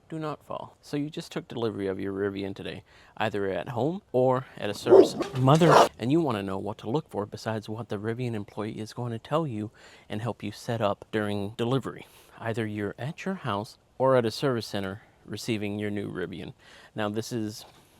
do not fall. So you just took delivery of your Rivian today, either at home or at a service center. And you want to know what to look for besides what the Rivian employee is going to tell you and help you set up during delivery. Either you're at your house or at a service center receiving your new Rivian. Now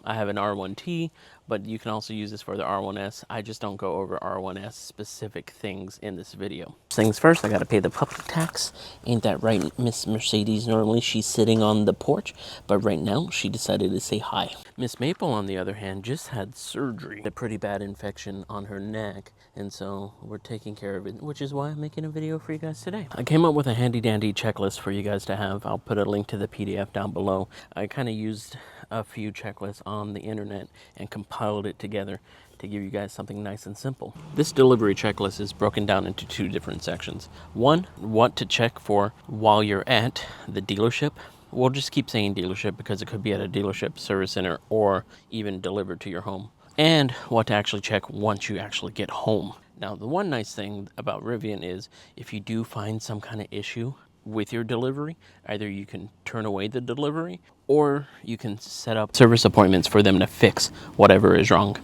I have an R1T, but you can also use this for the R1S. I just don't go over R1S specific things in this video. Things first, I gotta pay the public tax. Ain't that right, Miss Mercedes? Normally she's sitting on the porch, but right now she decided to say hi. Miss Maple, on the other hand, just had surgery. A pretty bad infection on her neck, and so we're taking care of it, which is why I'm making a video for you guys today. I came up with a handy dandy checklist for you guys to have. I'll put a link to the PDF down below. I kind of used a few checklists on the internet and compiled it together to give you guys something nice and simple. This delivery checklist is broken down into two different sections. One, what to check for while you're at the dealership. We'll just keep saying dealership because it could be at a dealership, service center, or even delivered to your home. And what to actually check once you actually get home. Now, the one nice thing about Rivian is if you do find some kind of issue with your delivery, either you can turn away the delivery or you can set up service appointments for them to fix whatever is wrong.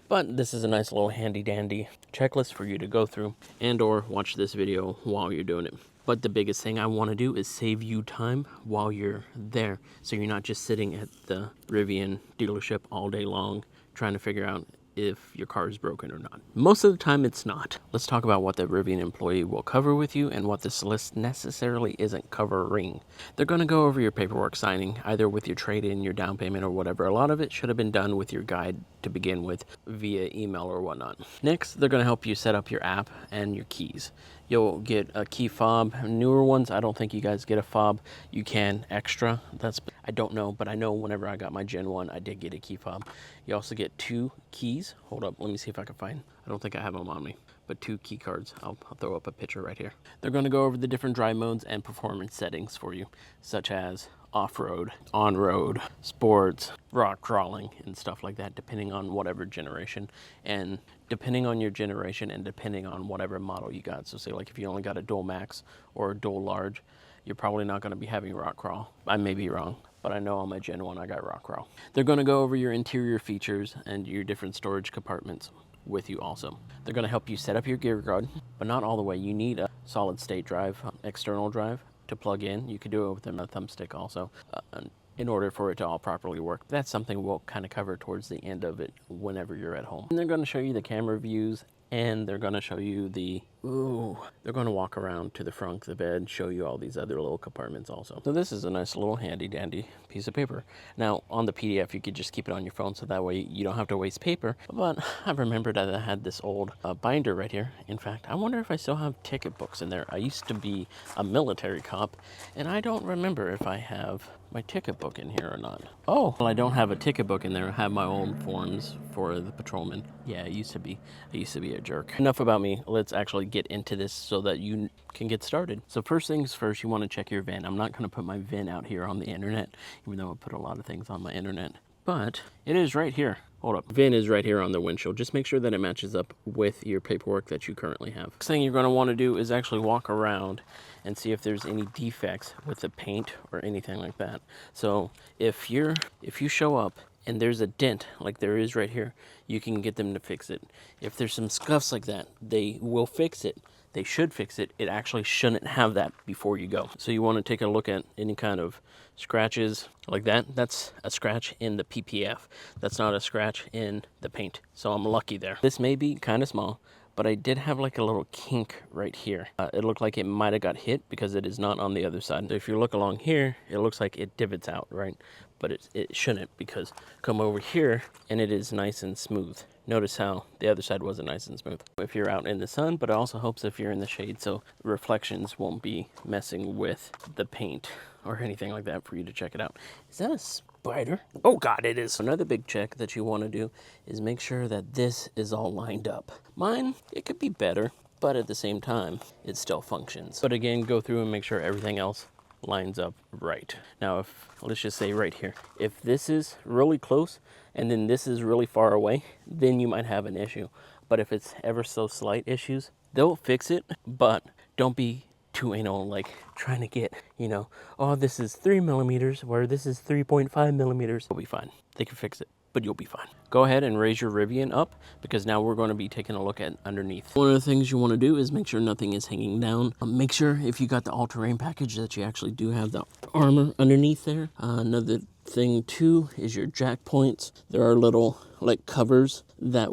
But this is a nice little handy dandy checklist for you to go through and or watch this video while you're doing it. But the biggest thing I want to do is save you time while you're there, so you're not just sitting at the Rivian dealership all day long trying to figure out if your car is broken or not. Most of the time it's not. Let's talk about what the Rivian employee will cover with you and what this list necessarily isn't covering. They're going to go over your paperwork signing, either with your trade-in, your down payment, or whatever. A lot of it should have been done with your guide to begin with via email or whatnot. Next, they're going to help you set up your app and your keys. You'll get a key fob. Newer ones, I don't think you guys get a fob. You can extra. I don't know, but I know whenever I got my Gen 1, I did get a key fob. You also get 2 keys. Hold up, let me see if I can find. I don't think I have them on me, but 2 key cards. I'll throw up a picture right here. They're going to go over the different drive modes and performance settings for you, such as off-road, on-road, sports, rock crawling, and stuff like that, depending on whatever generation and depending on your generation and depending on whatever model you got. So say like if you only got a dual max or a dual large, you're probably not going to be having rock crawl. I may be wrong, but I know on my Gen 1 I got rock crawl. They're going to go over your interior features and your different storage compartments with you also. They're going to help you set up your gear guard, but not all the way. You need a solid state drive, external drive to plug in. You could do it with a thumbstick also in order for it to all properly work. That's something we'll kind of cover towards the end of it whenever you're at home. And they're going to show you the camera views, and they're going to show you they're going to walk around to the frunk, the bed, show you all these other little compartments also. So this is a nice little handy dandy piece of paper. Now on the PDF, you could just keep it on your phone so that way you don't have to waste paper. But I remembered that I had this old binder right here. In fact, I wonder if I still have ticket books in there. I used to be a military cop, and I don't remember if I have my ticket book in here or not. Oh, well, I don't have a ticket book in there. I have my own forms for the patrolman. Yeah, I used to be a jerk. Enough about me. Let's actually get into this so that you can get started. So first things first, you want to check your VIN. I'm not going to put my VIN out here on the internet, even though I put a lot of things on my internet, but it is right here. Hold up. VIN is right here on the windshield. Just make sure that it matches up with your paperwork that you currently have. Next thing you're going to want to do is actually walk around and see if there's any defects with the paint or anything like that. So if you show up and there's a dent like there is right here, you can get them to fix it. If there's some scuffs like that, they will fix it. They should fix it. It actually shouldn't have that before you go. So you want to take a look at any kind of scratches like that. That's a scratch in the PPF. That's not a scratch in the paint. So I'm lucky there. This may be kind of small, but I did have like a little kink right here. It looked like it might have got hit because it is not on the other side. So if you look along here, it looks like it divots out, right? But it shouldn't, because come over here and it is nice and smooth. Notice how the other side wasn't nice and smooth. If you're out in the sun, but it also helps if you're in the shade, so reflections won't be messing with the paint or anything like that for you to check it out. Is that a spider? Oh God, it is. Another big check that you want to do is make sure that this is all lined up. Mine, it could be better, but at the same time, it still functions. But again, go through and make sure everything else lines up right. Now, let's just say right here, if this is really close and then this is really far away, then you might have an issue. But if it's ever so slight issues, they'll fix it, but don't be too anal, like trying to get, you know, oh, this is 3 millimeters, where this is 3.5 millimeters. You'll be fine. They can fix it, but you'll be fine. Go ahead and raise your Rivian up, because now we're going to be taking a look at underneath. One of the things you want to do is make sure nothing is hanging down. Make sure if you got the all-terrain package that you actually do have the armor underneath there. Another thing too is your jack points. There are little like covers that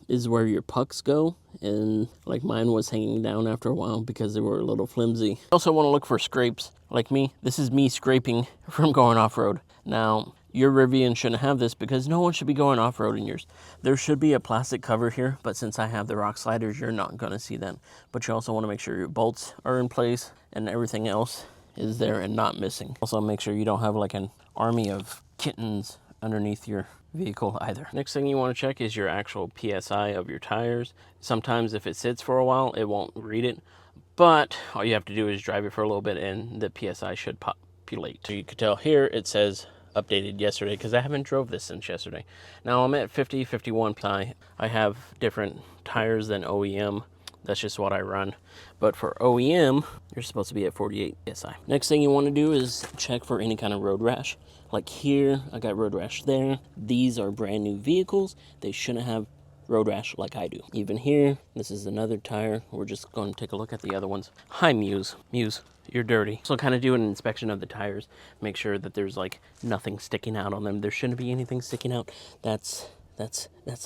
is where your pucks go, and like mine was hanging down after a while because they were a little flimsy. Also want to look for scrapes like me. This is me scraping from going off-road. Now your Rivian shouldn't have this because no one should be going off-road in yours. There should be a plastic cover here, but since I have the rock sliders, you're not going to see that. But you also want to make sure your bolts are in place and everything else is there and not missing. Also make sure you don't have like an army of kittens underneath your vehicle either. Next thing you want to check is your actual PSI of your tires. Sometimes if it sits for a while, it won't read it, but all you have to do is drive it for a little bit and the PSI should populate. So you can tell here it says updated yesterday, because I haven't drove this since yesterday. Now I'm at 50, 51 PSI. I have different tires than OEM. That's just what I run. But for OEM, you're supposed to be at 48 PSI. Next thing you want to do is check for any kind of road rash. Like here, I got road rash there. These are brand new vehicles. They shouldn't have road rash like I do. Even here, this is another tire. We're just going to take a look at the other ones. Hi, Muse. Muse, you're dirty. So kind of do an inspection of the tires. Make sure that there's like nothing sticking out on them. There shouldn't be anything sticking out. That's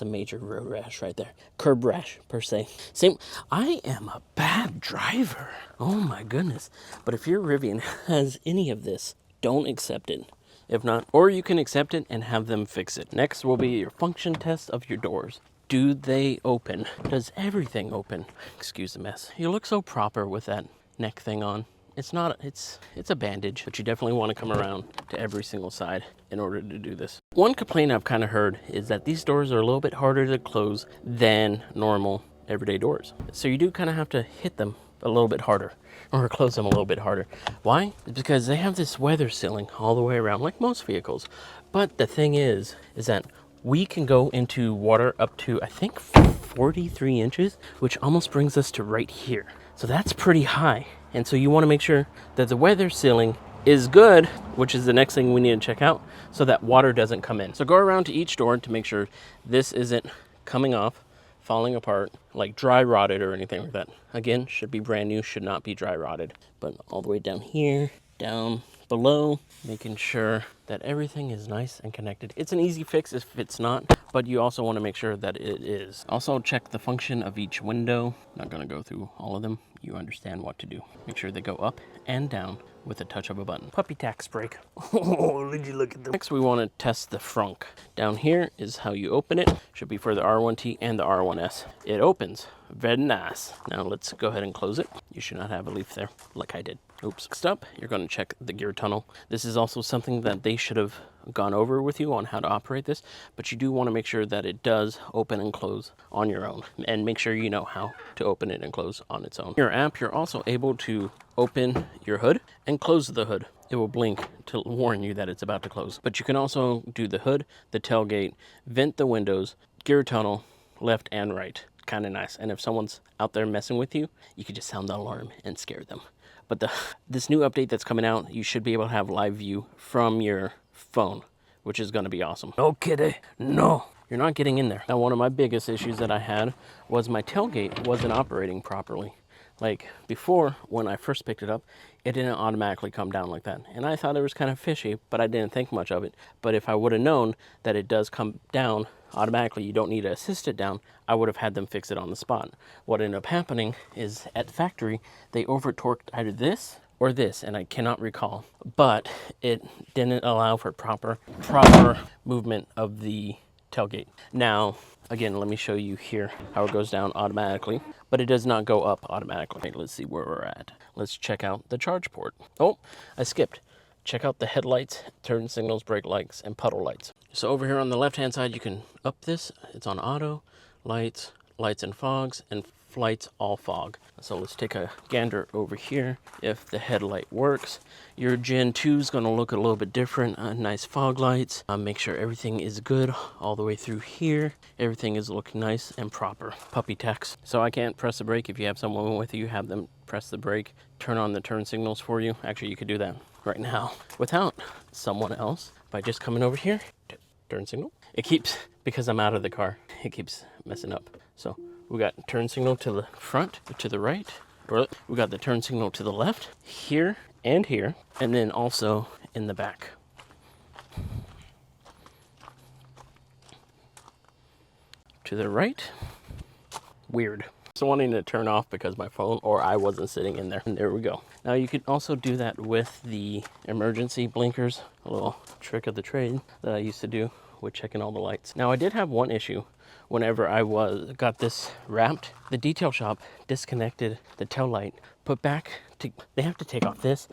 a major road rash right there. Curb rash, per se. Same, I am a bad driver. Oh my goodness. But if your Rivian has any of this, don't accept it. If not, or you can accept it and have them fix it. Next will be your function test of your doors. Do they open? Does everything open? Excuse the mess. You look so proper with that neck thing on. It's not, it's a bandage, but you definitely want to come around to every single side in order to do this. One complaint I've kind of heard is that these doors are a little bit harder to close than normal everyday doors. So you do kind of have to hit them a little bit harder, or close them a little bit harder. Why? Because they have this weather sealing all the way around, like most vehicles. But the thing is that we can go into water up to, I think, 43 inches, which almost brings us to right here. So that's pretty high. And so you want to make sure that the weather sealing is good, which is the next thing we need to check out, so that water doesn't come in. So go around to each door to make sure this isn't coming off, falling apart, like dry rotted or anything like that. Again, should be brand new, should not be dry rotted. But all the way down here, down below, making sure that everything is nice and connected. It's an easy fix if it's not, but you also want to make sure that it is. Also check the function of each window. Not going to go through all of them. You understand what to do. Make sure they go up and down with a touch of a button. Puppy tax break. Oh, did you look at them? Next, we want to test the frunk. Down here is how you open it. Should be for the R1T and the R1S. It opens. Very nice. Now let's go ahead and close it. You should not have a leaf there like I did. Oops. Next up, you're going to check the gear tunnel. This is also something that they should have gone over with you on how to operate this, but you do want to make sure that it does open and close on your own, and make sure you know how to open it and close on its own. In your app, you're also able to open your hood and close the hood. It will blink to warn you that it's about to close. But you can also do the hood, the tailgate, vent the windows, gear tunnel, left and right. Kind of nice. And if someone's out there messing with you, you can just sound the alarm and scare them. But this new update that's coming out, you should be able to have live view from your phone, which is going to be awesome. No kidding. No. You're not getting in there. Now, one of my biggest issues that I had was my tailgate wasn't operating properly. Like before, when I first picked it up, it didn't automatically come down like that. And I thought it was kind of fishy, but I didn't think much of it. But if I would have known that it does come down automatically, you don't need to assist it down, I would have had them fix it on the spot. What ended up happening is at the factory, they over-torqued either this or this, and I cannot recall. But it didn't allow for proper movement of the tailgate. Now, again, let me show you here how it goes down automatically, but it does not go up automatically. Okay, let's see where we're at. Let's check out the charge port. Oh, I skipped. Check out the headlights, turn signals, brake lights, and puddle lights. So over here on the left-hand side, you can up this. It's on auto, lights, lights and fogs, and off lights, all fog. So let's take a gander over here. If the headlight works, your Gen 2 is going to look a little bit different. Nice fog lights. Make sure everything is good all the way through here. Everything is looking nice and proper. Puppy tax. So I can't press the brake. If you have someone with you, have them press the brake, turn on the turn signals for you. Actually, you could do that right now without someone else by just coming over here. Turn signal. It keeps, because I'm out of the car, it keeps messing up. So we got turn signal to the front, to the right, or we got the turn signal to the left, here and here, and then also in the back. To the right. Weird. So wanting to turn off because my phone or I wasn't sitting in there. And there we go. Now you could also do that with the emergency blinkers, a little trick of the trade that I used to do with checking all the lights. Now I did have one issue whenever I got this wrapped. The detail shop disconnected the tail light, put back, they have to take off this,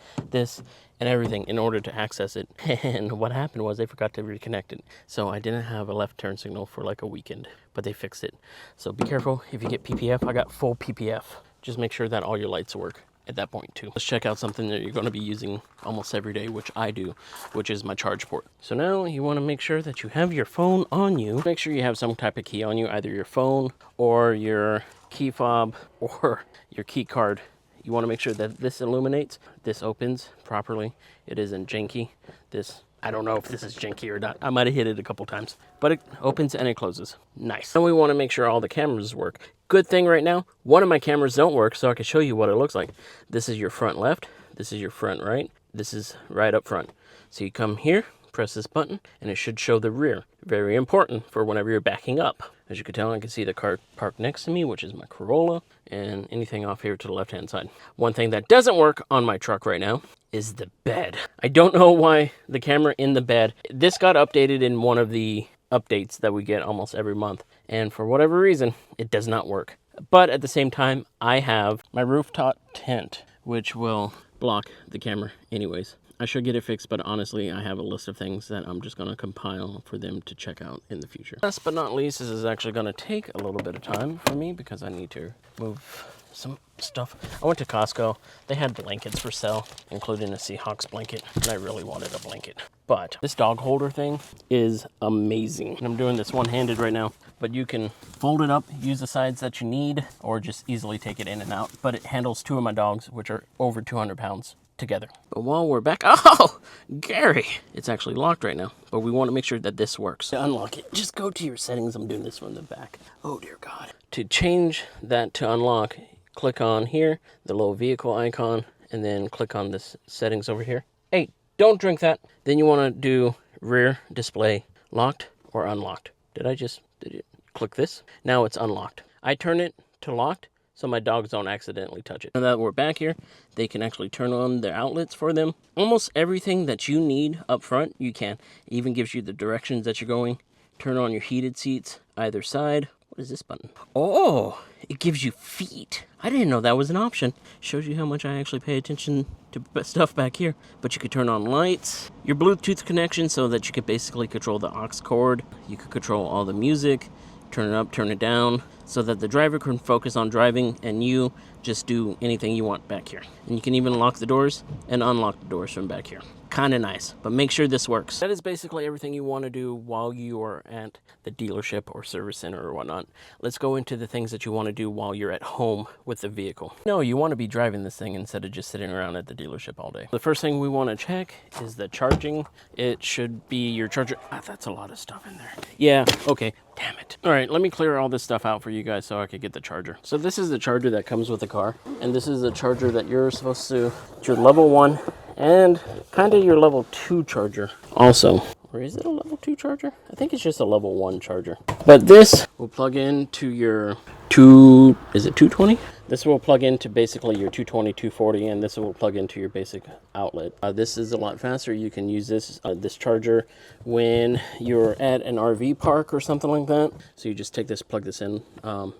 and everything in order to access it. And what happened was they forgot to reconnect it. So I didn't have a left turn signal for like a weekend, but they fixed it. So be careful if you get PPF. I got full PPF. Just make sure that all your lights work at that point too. Let's check out something that you're going to be using almost every day, which I do, which is my charge port. So now you want to make sure that you have your phone on you. Make sure you have some type of key on you, either your phone or your key fob or your key card. You want to make sure that this illuminates, this opens properly. It isn't janky. I don't know if this is janky or not. I might have hit it a couple times, but it opens and it closes. Nice. And we want to make sure all the cameras work. Good thing right now, one of my cameras don't work, so I can show you what it looks like. This is your front left. This is your front right. This is right up front. So you come here, press this button, and it should show the rear. Very important for whenever you're backing up. As you can tell, I can see the car parked next to me, which is my Corolla, and anything off here to the left-hand side. One thing that doesn't work on my truck right now is the bed. I don't know why the camera in the bed. This got updated in one of the updates that we get almost every month, and for whatever reason, it does not work. But at the same time, I have my rooftop tent, which will block the camera anyways. I should get it fixed, but honestly, I have a list of things that I'm just going to compile for them to check out in the future. Last but not least, this is actually going to take a little bit of time for me because I need to move some stuff. I went to Costco. They had blankets for sale, including a Seahawks blanket, and I really wanted a blanket. But this dog holder thing is amazing. And I'm doing this one-handed right now, but you can fold it up, use the sides that you need, or just easily take it in and out. But it handles two of my dogs, which are over 200 pounds. Together. But while we're back, oh, Gary, it's actually locked right now, but we want to make sure that this works. To unlock it, just go to your settings. I'm doing this from the back. Oh dear God. To change that to unlock, click on here, the little vehicle icon, and then click on this settings over here. Hey, don't drink that. Then you want to do rear display locked or unlocked. Did you click this? Now it's unlocked. I turn it to locked, so my dogs don't accidentally touch it. Now that we're back here, they can actually turn on their outlets for them. Almost everything that you need up front, you can. It even gives you the directions that you're going. Turn on your heated seats either side. What is this button? Oh, it gives you feet. I didn't know that was an option. Shows you how much I actually pay attention to stuff back here. But you could turn on lights, your Bluetooth connection so that you could basically control the aux cord. You could control all the music, turn it up, turn it down, so that the driver can focus on driving and you just do anything you want back here. And you can even lock the doors and unlock the doors from back here. Kind of nice, but make sure this works. That is basically everything you want to do while you are at the dealership or service center or whatnot. Let's go into the things that you want to do while you're at home with the vehicle. No, you want to be driving this thing instead of just sitting around at the dealership all day. The first thing we want to check is the charging. It should be your charger. That's a lot of stuff in there. Yeah, okay, damn it. All right, let me clear all this stuff out for you guys so I could get the charger. So this is the charger that comes with the car, and this is the charger that you're supposed to, it's your level 1 and kind of your level 2 charger also. Or is it a level 2 charger? I think it's just a level 1 charger. But this will plug into your is it 220? This will plug into basically your 220, 240, and this will plug into your basic outlet. This is a lot faster. You can use this charger when you're at an RV park or something like that. So you just take this, plug this in.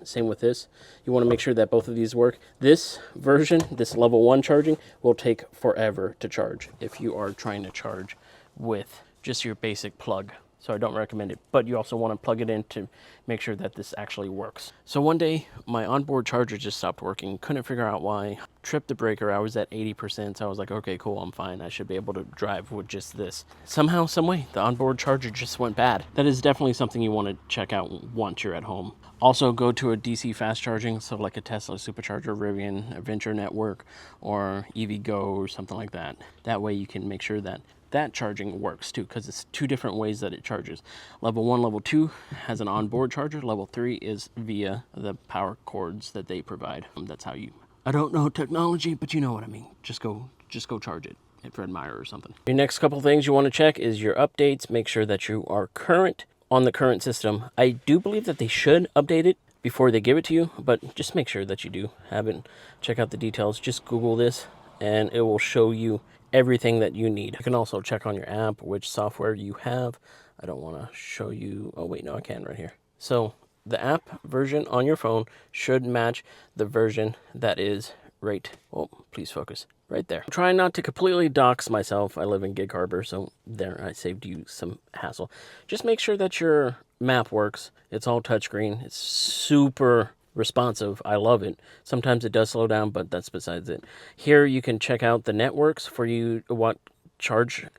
Same with this. You want to make sure that both of these work. This version, this level 1 charging, will take forever to charge if you are trying to charge with just your basic plug. so I don't recommend it. But you also want to plug it in to make sure that this actually works. So one day, my onboard charger just stopped working. Couldn't figure out why. Tripped the breaker. I was at 80%, so I was like, okay, cool, I'm fine. I should be able to drive with just this. Somehow, some way, the onboard charger just went bad. That is definitely something you want to check out once you're at home. Also, go to a DC fast charging, so like a Tesla supercharger, Rivian, Adventure Network, or EVgo or something like that. That way you can make sure that that charging works too, because it's two different ways that it charges. Level 1, Level 2 has an onboard charger. Level 3 is via the power cords that they provide. That's how you... I don't know technology, but you know what I mean. Just go charge it at Fred Meyer or something. Your next couple things you want to check is your updates. Make sure that you are current on the current system. I do believe that they should update it before they give it to you, but just make sure that you do have it. Check out the details. Just Google this and it will show you everything that you need. You can also check on your app which software you have. I don't want to show you. Oh wait, no, I can right here. So the app version on your phone should match the version that is right. Oh, please focus. Right there. Try not to completely dox myself. I live in Gig Harbor, so there, I saved you some hassle. Just make sure that your map works. It's all touchscreen. It's super responsive. I love it. Sometimes it does slow down, but that's besides it. Here you can check out the networks for you, what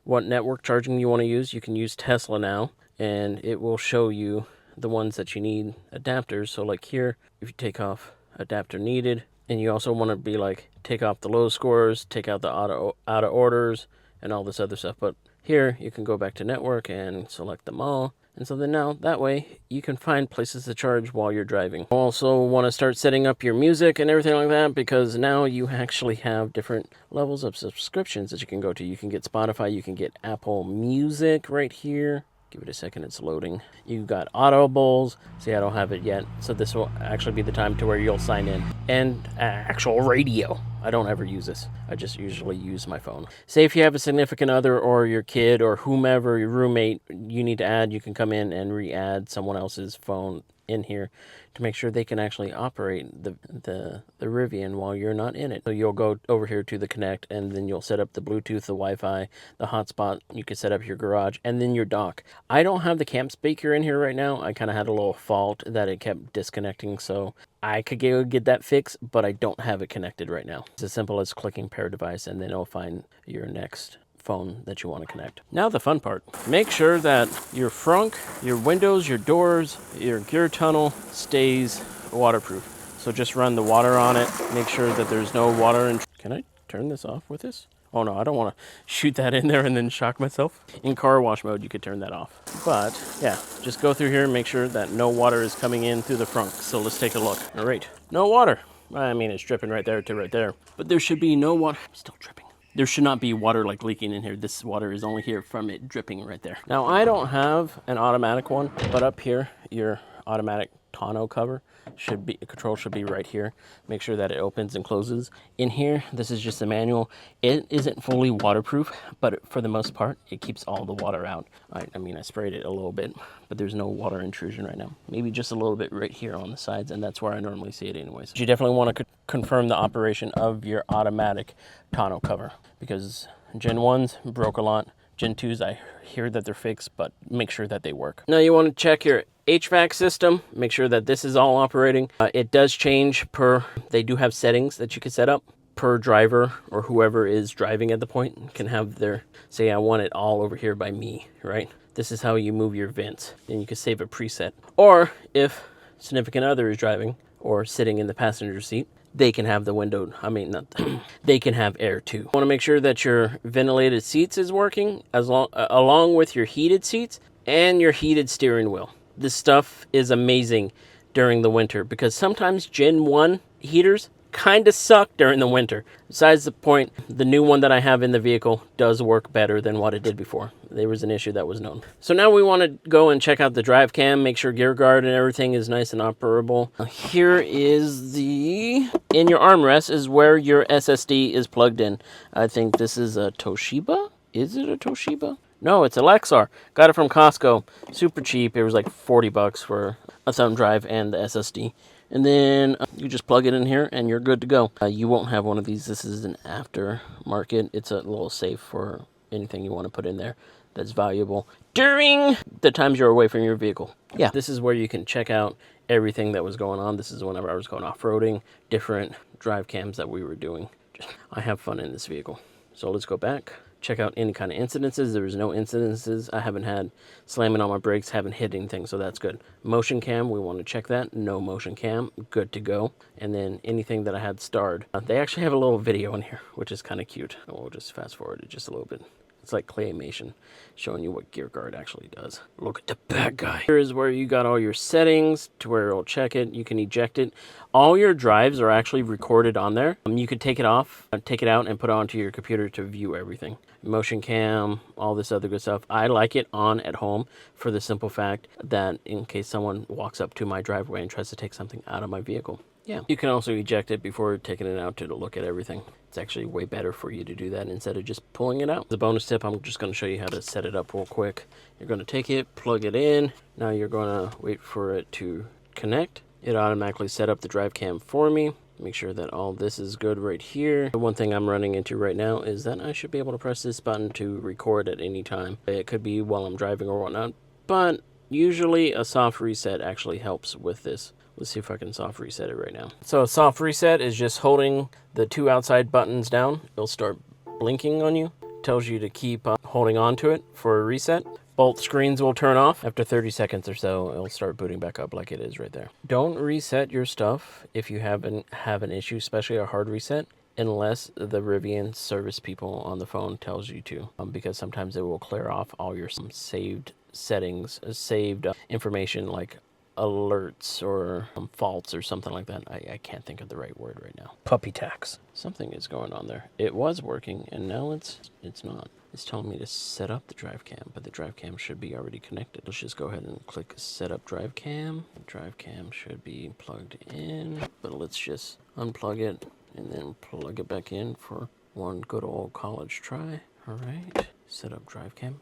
network charging you want to use. You can use Tesla now, and it will show you the ones that you need adapters. So like here, if you take off adapter needed, and you also want to be like, take off the low scores, take out the out of orders, and all this other stuff. But here, you can go back to network and select them all. And so then now, that way, you can find places to charge while you're driving. You also want to start setting up your music and everything like that, because now you actually have different levels of subscriptions that you can go to. You can get Spotify, you can get Apple Music right here. Give it a second, it's loading. You got Audibles. See, I don't have it yet. So this will actually be the time to where you'll sign in. And actual radio. I don't ever use this. I just usually use my phone. Say if you have a significant other or your kid or whomever, your roommate, you need to add, you can come in and re-add someone else's phone in here to make sure they can actually operate the Rivian while you're not in it. So you'll go over here to the Connect, and then you'll set up the Bluetooth, the Wi-Fi, the hotspot. You can set up your garage, and then your dock. I don't have the camp speaker in here right now. I kind of had a little fault that it kept disconnecting, so I could get that fixed, but I don't have it connected right now. It's as simple as clicking pair device, and then it'll find your next phone that you want to connect. Now the fun part. Make sure that your frunk, your windows, your doors, your gear tunnel stays waterproof. So just run the water on it. Make sure that there's no water in. Can I turn this off with this? Oh no, I don't want to shoot that in there and then shock myself. In car wash mode, you could turn that off. But yeah, just go through here and make sure that no water is coming in through the frunk. So let's take a look. All right, no water. I mean, it's dripping right there to right there. But there should be no water. I'm still dripping. There should not be water like leaking in here. This water is only here from it dripping right there. Now, I don't have an automatic one, but up here, your automatic tonneau cover control should be right here. Make sure that it opens and closes. In here, this is just a manual. It isn't fully waterproof, but for the most part, it keeps all the water out. I mean, I sprayed it a little bit, but there's no water intrusion right now. Maybe just a little bit right here on the sides, and that's where I normally see it anyways. You definitely want to confirm the operation of your automatic tonneau cover, because Gen 1s broke a lot. Gen 2s, I hear that they're fixed, but make sure that they work. Now you want to check your HVAC system. Make sure that this is all operating. It does change they do have settings that you can set up per driver, or whoever is driving at the point can have say I want it all over here by me, right? This is how you move your vents, and you can save a preset. Or if significant other is driving or sitting in the passenger seat, they can have the window, they can have air too. You want to make sure that your ventilated seats is working along with your heated seats and your heated steering wheel. This stuff is amazing during the winter, because sometimes Gen 1 heaters kind of suck during the winter. Besides the point, the new one that I have in the vehicle does work better than what it did before. There was an issue that was known. So now we want to go and check out the drive cam, make sure gear guard and everything is nice and operable. Here is in your armrest is where your SSD is plugged in. I think this is a Toshiba. Is it a Toshiba? No, it's a Lexar. Got it from Costco. Super cheap. It was like $40 for a thumb drive and the SSD. And then you just plug it in here and you're good to go. You won't have one of these. This is an aftermarket. It's a little safe for anything you want to put in there. that's valuable during the times you're away from your vehicle. Yeah, this is where you can check out everything that was going on. This is whenever I was going off-roading, different drive cams that we were doing. I have fun in this vehicle. So let's go back. Check out any kind of incidences. There was no incidences. I haven't had slamming on my brakes, haven't hit anything, so that's good. Motion cam, we want to check that. No motion cam, good to go. And then anything that I had starred. They actually have a little video in here, which is kind of cute. We'll just fast forward it just a little bit. It's like claymation, showing you what gear guard actually does. Look at the bad guy. Here is where you got all your settings to where it'll check it. You can eject it. All your drives are actually recorded on there. You could take it off, take it out, and put it onto your computer to view everything. Motion cam, all this other good stuff. I like it on at home for the simple fact that in case someone walks up to my driveway and tries to take something out of my vehicle. Yeah, you can also eject it before taking it out to look at everything. It's actually way better for you to do that instead of just pulling it out. As a bonus tip, I'm just going to show you how to set it up real quick. You're going to take it, plug it in. Now you're going to wait for it to connect. It automatically set up the drive cam for me. Make sure that all this is good right here. The one thing I'm running into right now is that I should be able to press this button to record at any time. It could be while I'm driving or whatnot, but usually a soft reset actually helps with this. Let's see if I can soft reset it right now. So a soft reset is just holding the two outside buttons down. It'll start blinking on you. Tells you to keep holding on to it for a reset. Both screens will turn off. After 30 seconds or so, it'll start booting back up like it is right there. Don't reset your stuff if you have an issue, especially a hard reset, unless the Rivian service people on the phone tells you to, because sometimes it will clear off all your saved settings, saved information like alerts or faults or something like that. I can't think of the right word right now. Puppy tax. Something is going on there. It was working and now it's not. It's telling me to set up the drive cam, but the drive cam should be already connected. Let's just go ahead and click set up drive cam. The drive cam should be plugged in, but let's just unplug it and then plug it back in for one good old college try. All right, set up drive cam.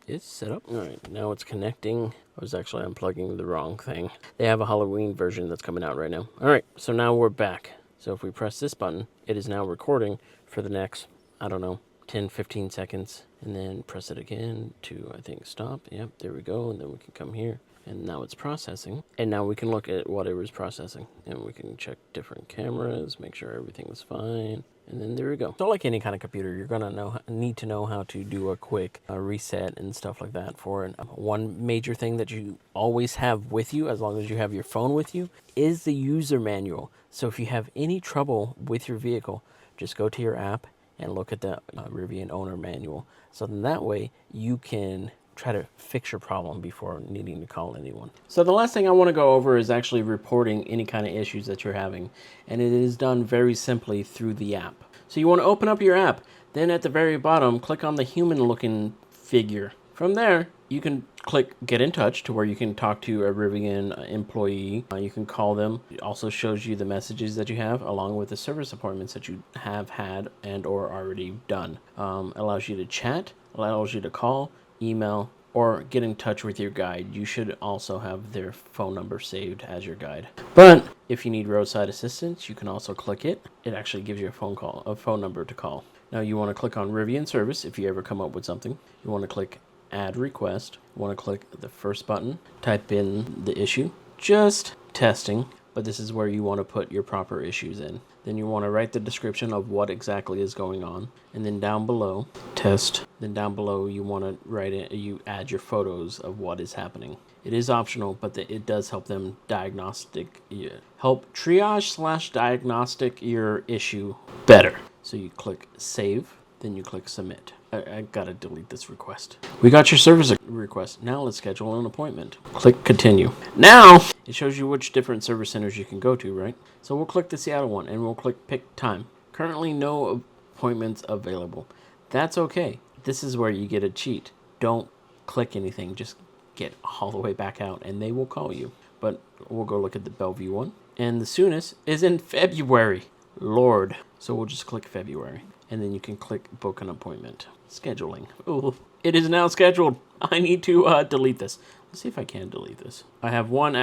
It's set up. All right, now it's connecting. I was actually unplugging the wrong thing. They have a Halloween version that's coming out right now. All right, so now we're back. So if we press this button, it is now recording for the next, I don't know, 10, 15 seconds. And then press it again to, I think, stop. Yep, there we go. And then we can come here. And now it's processing. And now we can look at what it was processing. And we can check different cameras, make sure everything's fine. And then there we go. So like any kind of computer, you're gonna need to know how to do a quick reset and stuff like that for it. One major thing that you always have with you, as long as you have your phone with you, is the user manual. So if you have any trouble with your vehicle, just go to your app and look at the Rivian owner manual. So then that way you can try to fix your problem before needing to call anyone. So the last thing I want to go over is actually reporting any kind of issues that you're having. And it is done very simply through the app. So you want to open up your app. Then at the very bottom, click on the human looking figure. From there, you can click get in touch to where you can talk to a Rivian employee. You can call them. It also shows you the messages that you have along with the service appointments that you have had and or already done. Allows you to chat, allows you to call, email, or get in touch with your guide. You should also have their phone number saved as your guide. But if you need roadside assistance, you can also click it. It actually gives you a phone number to call. Now you want to click on Rivian service if you ever come up with something. You want to click add request. You want to click the first button, type in the issue, just testing, but this is where you want to put your proper issues in. Then you want to write the description of what exactly is going on, and then down below, test. Then down below you want to write it, you add your photos of what is happening. It is optional, but it does help them help triage/diagnostic your issue better. So you click save, then you click submit. I gotta delete this request. We got your service request. Now let's schedule an appointment. Click continue. Now it shows you which different service centers you can go to, right? So we'll click the Seattle one and we'll click pick time. Currently no appointments available. That's okay. This is where you get a cheat. Don't click anything. Just get all the way back out and they will call you. But we'll go look at the Bellevue one. And the soonest is in February. Lord. So we'll just click February. And then you can click book an appointment. Scheduling. Oh, it is now scheduled. I need to delete this. Let's see if I can delete this. I have one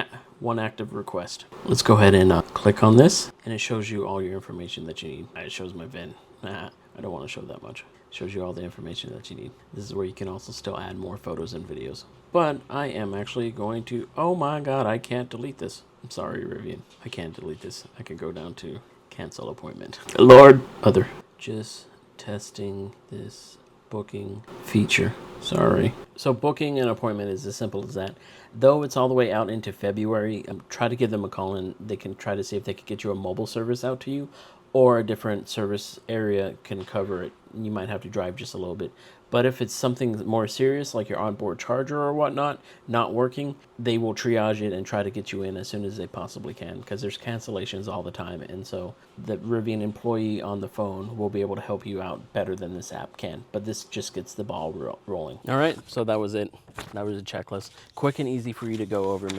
active request. Let's go ahead and click on this. And it shows you all your information that you need. It shows my VIN. I don't want to show that much. It Shows you all the information that you need. This is where you can also still add more photos and videos. But I am actually going to, oh my God, I can't delete this. I'm sorry, Rivian. I can't delete this. I can go down to cancel appointment. Lord, other. Just testing this booking feature. Sorry. So booking an appointment is as simple as that. Though it's all the way out into February, try to give them a call and they can try to see if they could get you a mobile service out to you, or a different service area can cover it. You might have to drive just a little bit. But if it's something more serious, like your onboard charger or whatnot, not working, they will triage it and try to get you in as soon as they possibly can, because there's cancellations all the time. And so the Rivian employee on the phone will be able to help you out better than this app can. But this just gets the ball rolling. All right, so that was it. That was a checklist. Quick and easy for you to go over,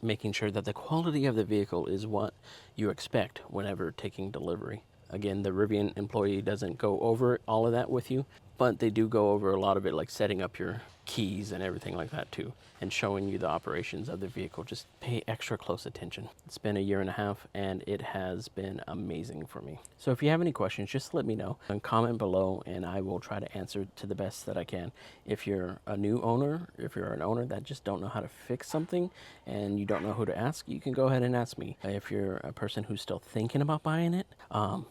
making sure that the quality of the vehicle is what you expect whenever taking delivery. Again, the Rivian employee doesn't go over all of that with you, but they do go over a lot of it, like setting up your keys and everything like that too, and showing you the operations of the vehicle. Just pay extra close attention. It's been a year and a half and it has been amazing for me. So if you have any questions, just let me know and comment below and I will try to answer to the best that I can. If you're a new owner, if you're an owner that just don't know how to fix something and you don't know who to ask, you can go ahead and ask me. If you're a person who's still thinking about buying it,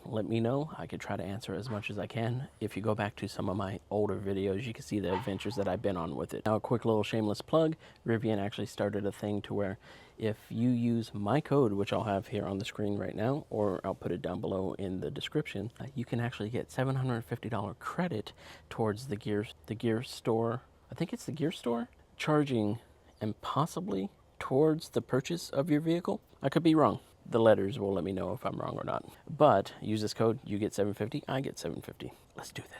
let me know. I could try to answer as much as I can. If you go back to some of my older videos, you can see the adventures that I've been on with it. Now, a quick little shameless plug. Rivian actually started a thing to where if you use my code, which I'll have here on the screen right now, or I'll put it down below in the description, you can actually get $750 credit towards the gear store. I think it's the gear store, charging and possibly towards the purchase of your vehicle. I could be wrong. The letters will let me know if I'm wrong or not. But use this code, you get $750, I get $750. Let's do this.